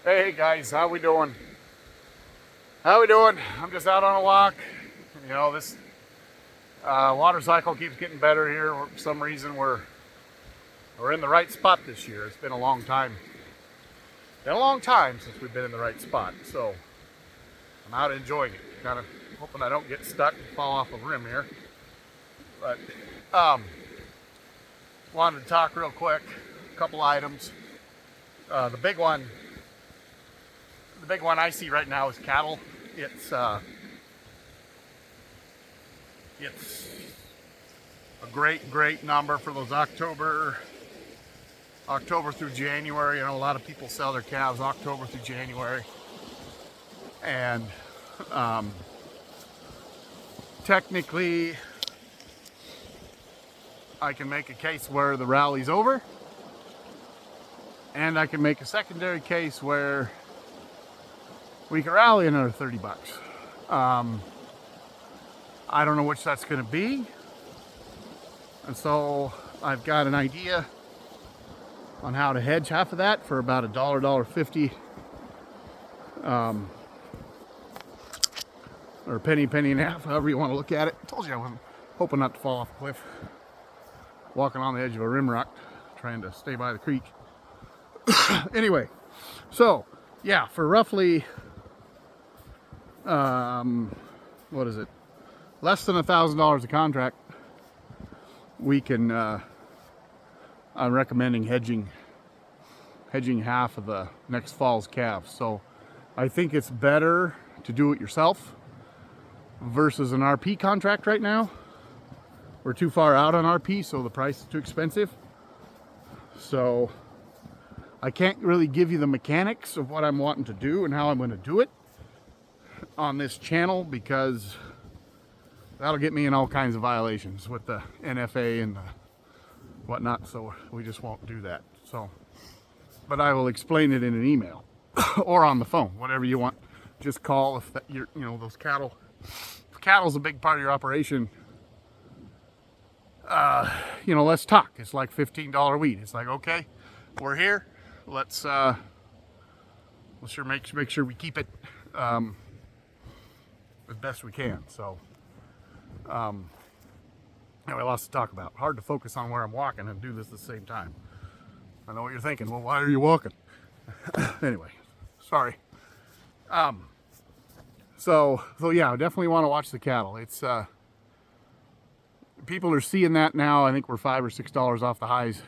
Hey guys, how we doing? How we doing? I'm just out on a walk. This water cycle keeps getting better here. For some reason, we're in the right spot this year. It's been a long time. Been a long time since we've been in the right spot. So I'm out enjoying it. Kind of hoping I don't get stuck and fall off a rim here. But wanted to talk real quick. A couple items. The big one I see right now is cattle. It's a great number for those October through January. I know a lot of people sell their calves October through January, and technically I can make a case where the rally's over, and I can make a secondary case where we can rally another 30 bucks. I don't know which that's going to be. And so I've got an idea on how to hedge half of that for about $1.50. Or a penny and a half, however you want to look at it. I told you I wasn't hoping not to fall off a cliff. Walking on the edge of a rim rock, trying to stay by the creek. Anyway, so yeah, for roughly what is it? Less than $1,000 a contract, we can. I'm recommending hedging half of the next fall's calves. So I think it's better to do it yourself versus an RP contract right now. We're too far out on RP, so the price is too expensive. So I can't really give you the mechanics of what I'm wanting to do and how I'm going to do it on this channel, because that'll get me in all kinds of violations with the NFA and the whatnot, so we just won't do that. So, but I will explain it in an email or on the phone, whatever you want. Just call if that you're, those cattle. If cattle's a big part of your operation, let's talk. It's like $15 weed. It's like, okay, we're here. Let's make sure we keep it as best we can. So, anyway, lots to talk about. Hard to focus on where I'm walking and do this at the same time. I know what you're thinking. Well, why are you walking? Anyway, sorry. So yeah, I definitely want to watch the cattle. It's people are seeing that now. I think we're $5 or $6 off the highs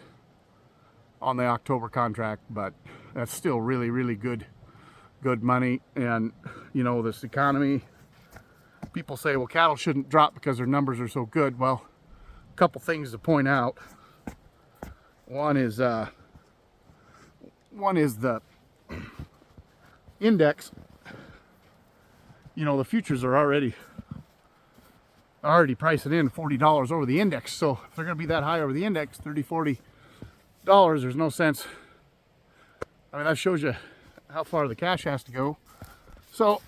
on the October contract, but that's still really good money. And this economy, people say, well, cattle shouldn't drop because their numbers are so good. Well, a couple things to point out. One is the index. The futures are already pricing in $40 over the index. So if they're going to be that high over the index, $30, $40, there's no sense. I mean, that shows you how far the cash has to go. So,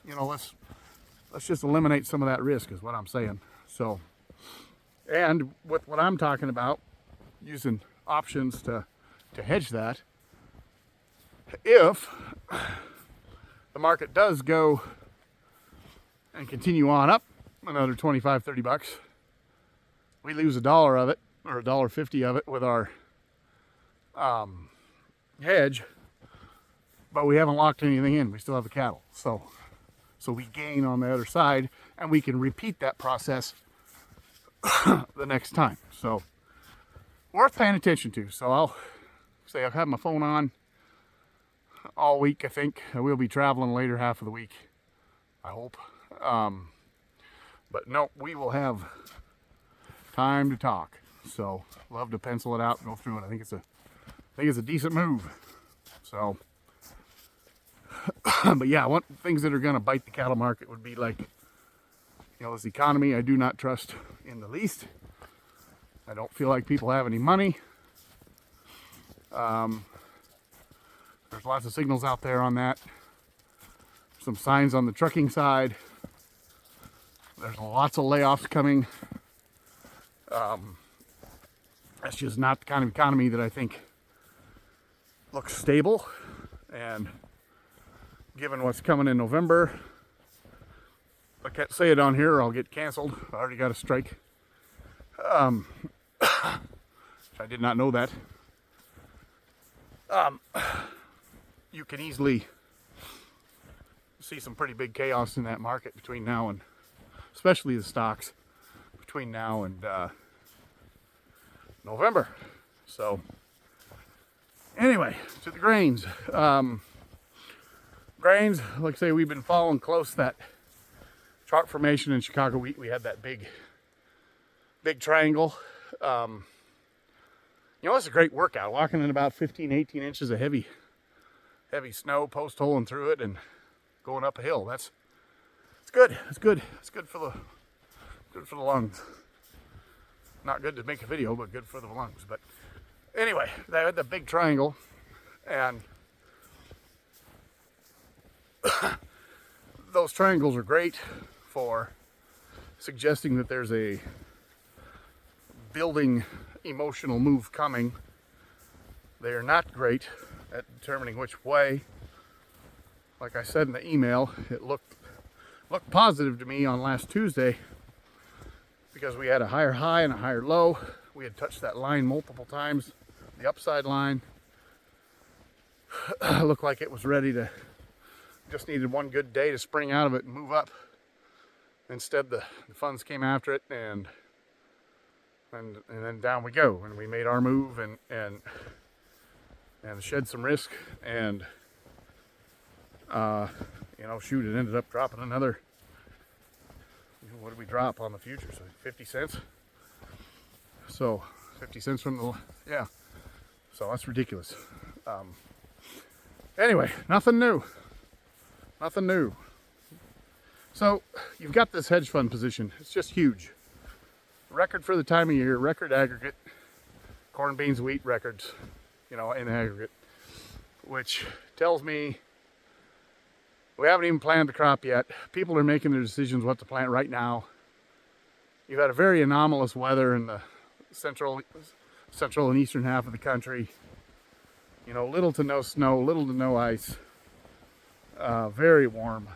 let's just eliminate some of that risk is what I'm saying. So, and with what I'm talking about, using options to hedge that, if the market does go and continue on up another 25, 30 bucks, we lose $1 of it or $1.50 of it with our hedge, but we haven't locked anything in. We still have the cattle. So we gain on the other side, and we can repeat that process the next time. So worth paying attention to. So I'll have my phone on all week. I think I will be traveling later half of the week, I hope. But no, we will have time to talk. So love to pencil it out and go through it. I think it's a decent move. So, but yeah, things that are going to bite the cattle market would be like, this economy I do not trust in the least. I don't feel like people have any money. There's lots of signals out there on that. Some signs on the trucking side. There's lots of layoffs coming. That's just not the kind of economy that I think looks stable And given what's coming in November, I can't say it on here or I'll get canceled. I already got a strike. I did not know that. You can easily see some pretty big chaos in that market between now and, especially the stocks, between now and November. So anyway, to the grains. Grains, like I say, we've been following close that chart formation in Chicago wheat. We had that big triangle. You know, it's a great workout. Walking in about 15, 18 inches of heavy snow, post holing through it and going up a hill. It's good. It's good. It's good for the lungs. Not good to make a video, but good for the lungs. But anyway, they had the big triangle, and those triangles are great for suggesting that there's a building emotional move coming. They are not great at determining which way. Like I said in the email, it looked positive to me on last Tuesday because we had a higher high and a higher low. We had touched that line multiple times, the upside line. Looked like it was ready to, just needed one good day to spring out of it and move up. Instead, the funds came after it, and then down we go. And we made our move and shed some risk, and you know, shoot, it ended up dropping another. What did we drop on the futures? So 50 cents. So 50 cents from the, yeah. So that's ridiculous. Anyway, nothing new. Nothing new. So you've got this hedge fund position. It's just huge. Record for the time of year, record aggregate, corn, beans, wheat records, you know, in aggregate, which tells me we haven't even planted the crop yet. People are making their decisions what to plant right now. You've had a very anomalous weather in the central and eastern half of the country. You know, little to no snow, little to no ice. Very warm.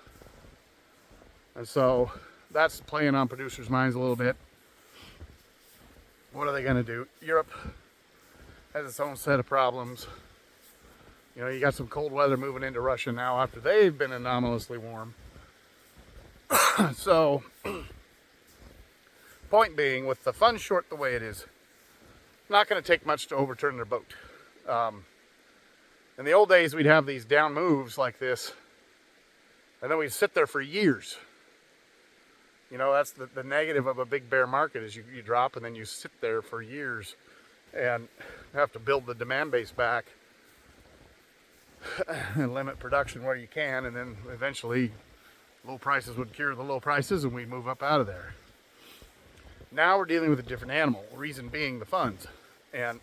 And so that's playing on producers' minds a little bit. What are they going to do? Europe has its own set of problems. You know, you got some cold weather moving into Russia now after they've been anomalously warm. So, point being, with the funds short the way it is, not going to take much to overturn their boat. In the old days, we'd have these down moves like this, and then we'd sit there for years. You know, that's the negative of a big bear market is you drop and then you sit there for years and have to build the demand base back and limit production where you can, and then eventually low prices would cure the low prices and we'd move up out of there. Now we're dealing with a different animal, reason being the funds. And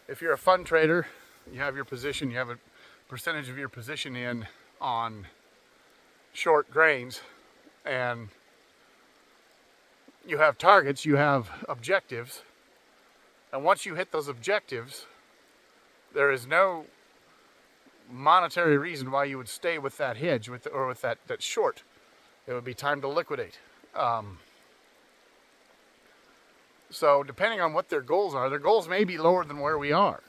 if you're a fund trader, you have your position, you have a percentage of your position in on short grains, and you have targets, you have objectives, and once you hit those objectives, there is no monetary reason why you would stay with that hedge with that short. It would be time to liquidate. So depending on what their goals are, their goals may be lower than where we are.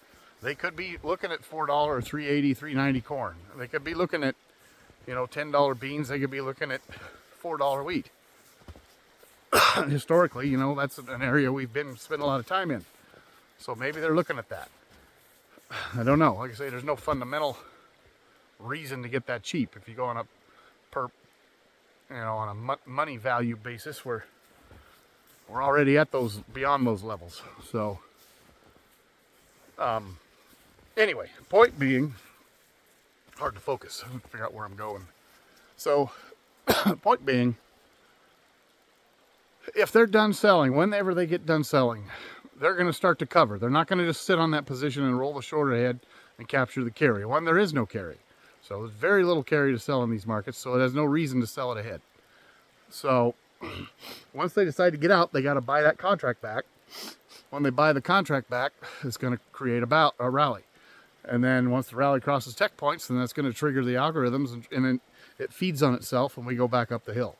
They could be looking at $4 or $3.80, $3.90 corn. They could be looking at, you know, $10 beans. They could be looking at $4 wheat. Historically, you know, that's an area we've spent a lot of time in. So maybe they're looking at that. I don't know. Like I say, there's no fundamental reason to get that cheap. If you go on a on a money value basis, we're already at beyond those levels. So anyway, point being, hard to focus. I figure out where I'm going. So point being, if they're done selling, whenever they get done selling, they're going to start to cover. They're not going to just sit on that position and roll the short ahead and capture the carry. One, there is no carry. So there's very little carry to sell in these markets, so it has no reason to sell it ahead. So once they decide to get out, they got to buy that contract back. When they buy the contract back, it's going to create a rally. And then once the rally crosses tech points, then that's going to trigger the algorithms, and then it feeds on itself and we go back up the hill.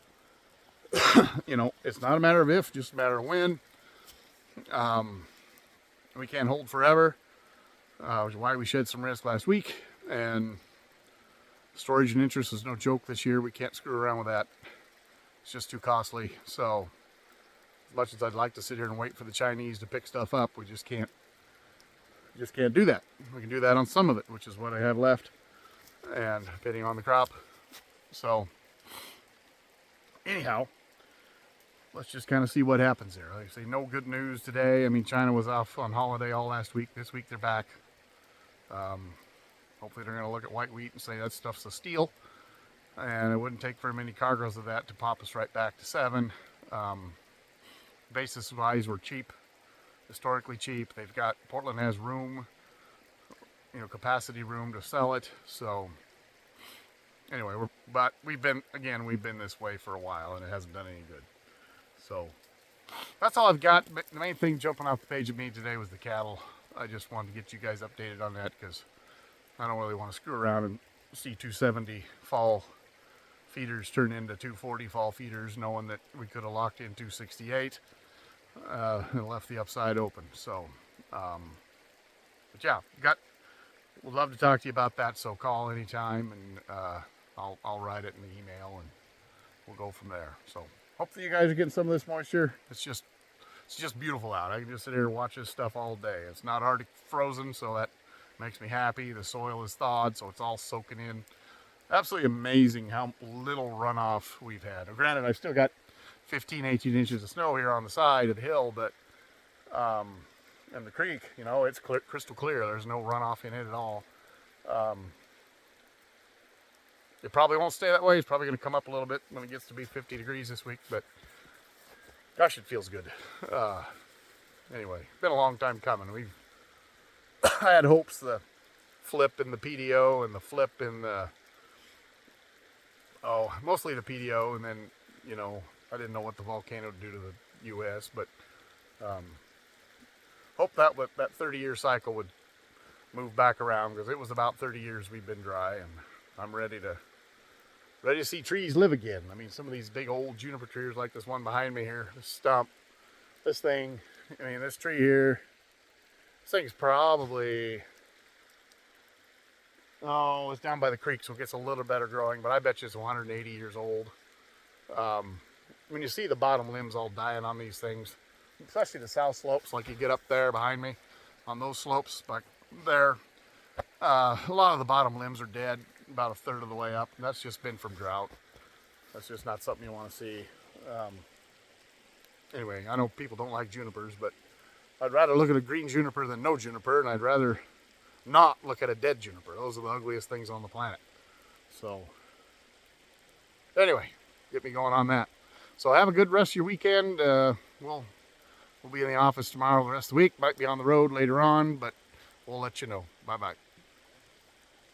You know, it's not a matter of if, just a matter of when. We can't hold forever, which is why we shed some risk last week. And storage and interest is no joke this year. We can't screw around with that. It's just too costly. So as much as I'd like to sit here and wait for the Chinese to pick stuff up, we just can't do that. We can do that on some of it, which is what I have left, and depending on the crop. So anyhow, let's just kind of see what happens there. Like I say, no good news today. I mean, China was off on holiday all last week. This week they're back. Hopefully they're going to look at white wheat and say that stuff's a steal. And it wouldn't take very many cargoes of that to pop us right back to 7. Basis wise, we're cheap, historically cheap. They've got, Portland has room, you know, capacity room to sell it. So anyway, but we've been this way for a while and it hasn't done any good. So that's all I've got. The main thing jumping off the page of me today was the cattle. I just wanted to get you guys updated on that because I don't really want to screw around and see 270 fall feeders turn into 240 fall feeders, knowing that we could have locked in 268 and left the upside open. So, but yeah, would love to talk to you about that. So call anytime, and I'll write it in the email, and we'll go from there. So hopefully you guys are getting some of this moisture. It's just beautiful out. I can just sit here and watch this stuff all day. It's not Arctic frozen, so that makes me happy. The soil is thawed, so it's all soaking in. Absolutely amazing how little runoff we've had. Now, granted, I've still got 15, 18 inches of snow here on the side of the hill, but and the creek, you know, it's crystal clear. There's no runoff in it at all. It probably won't stay that way. It's probably going to come up a little bit when it gets to be 50 degrees this week, but gosh, it feels good. Anyway, been a long time coming. I had hopes the flip in the PDO and the flip in the, mostly the PDO, and then, you know, I didn't know what the volcano would do to the U.S., but hope that 30-year cycle would move back around, because it was about 30 years we've been dry, and I'm ready to see trees live again. I mean, some of these big old juniper trees, like this one behind me here, this stump, this thing, I mean, this tree here, this thing's probably, it's down by the creek, so it gets a little better growing, but I bet you it's 180 years old. When you see the bottom limbs all dying on these things, especially the south slopes, like you get up there behind me, on those slopes back there, a lot of the bottom limbs are dead, about a third of the way up, and that's just been from drought. That's just not something you want to see. Anyway, I know people don't like junipers, but I'd rather look at a green juniper than no juniper, and I'd rather not look at a dead juniper. Those are the ugliest things on the planet. So anyway, get me going on that. So have a good rest of your weekend. We'll be in the office tomorrow the rest of the week. Might be on the road later on, but we'll let you know. Bye-bye.